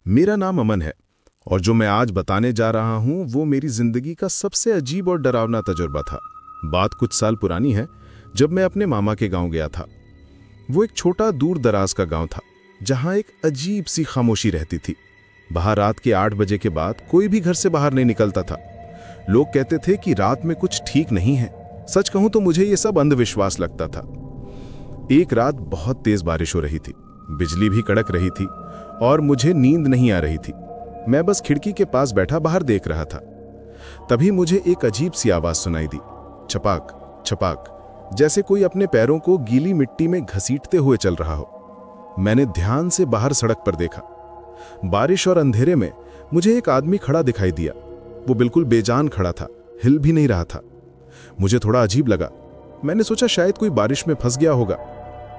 मेरा नाम अमन है और जो मैं आज बताने जा रहा हूँ वो मेरी जिंदगी का सबसे अजीब और डरावना तजुर्बा था। बात कुछ साल पुरानी है, जब मैं अपने मामा के गांव गया था। वो एक छोटा दूर दराज का गांव था जहां एक अजीब सी खामोशी रहती थी। बाहर रात के 8 बजे के बाद कोई भी घर से बाहर नहीं निकलता था। लोग कहते थे कि रात में कुछ ठीक नहीं है। सच कहूं तो मुझे ये सब अंधविश्वास लगता था। एक रात बहुत तेज बारिश हो रही थी, बिजली भी कड़क रही थी और मुझे नींद नहीं आ रही थी। मैं बस खिड़की के पास बैठा बाहर देख रहा था। तभी मुझे एक अजीब सी आवाज सुनाई दी, छपाक छपाक, जैसे कोई अपने पैरों को गीली मिट्टी में घसीटते हुए चल रहा हो। मैंने ध्यान से बाहर सड़क पर देखा। बारिश और अंधेरे में मुझे एक आदमी खड़ा दिखाई दिया। वो बिल्कुल बेजान खड़ा था, हिल भी नहीं रहा था। मुझे थोड़ा अजीब लगा। मैंने सोचा शायद कोई बारिश में फंस गया होगा।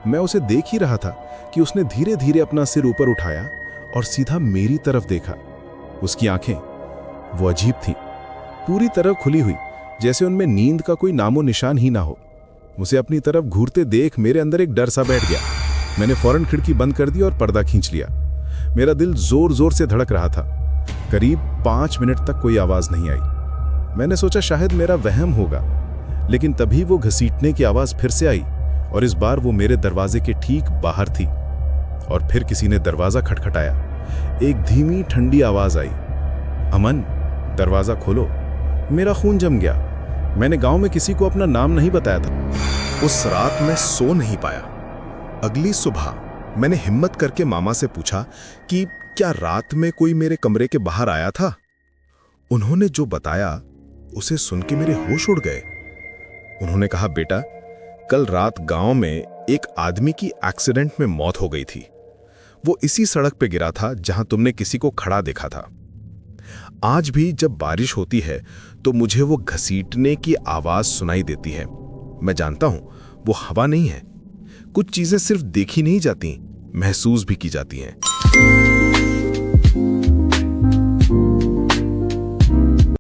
मैं उसे देख ही रहा था कि उसने धीरे धीरे अपना सिर ऊपर उठाया और सीधा मेरी तरफ देखा। उसकी आंखें वो अजीब थीं, पूरी तरह खुली हुई, जैसे उनमें नींद का कोई नामो निशान ही ना हो। उसे अपनी तरफ घूरते देख मेरे अंदर एक डर सा बैठ गया। मैंने फौरन खिड़की बंद कर दी और पर्दा खींच लिया। मेरा दिल जोर जोर से धड़क रहा था। करीब 5 मिनट तक कोई आवाज नहीं आई। मैंने सोचा शायद मेरा वहम होगा, लेकिन तभी वो घसीटने की आवाज फिर से आई और इस बार वो मेरे दरवाजे के ठीक बाहर थी। और फिर किसी ने दरवाजा खटखटाया। एक धीमी ठंडी आवाज आई, अमन दरवाजा खोलो। मेरा खून जम गया। मैंने गांव में किसी को अपना नाम नहीं बताया था। उस रात मैं सो नहीं पाया। अगली सुबह मैंने हिम्मत करके मामा से पूछा कि क्या रात में कोई मेरे कमरे के बाहर आया था। उन्होंने जो बताया उसे सुन के मेरे होश उड़ गए। उन्होंने कहा, बेटा, कल रात गांव में एक आदमी की एक्सीडेंट में मौत हो गई थी। वो इसी सड़क पे गिरा था जहां तुमने किसी को खड़ा देखा था। आज भी जब बारिश होती है तो मुझे वो घसीटने की आवाज सुनाई देती है। मैं जानता हूं वो हवा नहीं है। कुछ चीजें सिर्फ देखी नहीं जाती, महसूस भी की जाती हैं।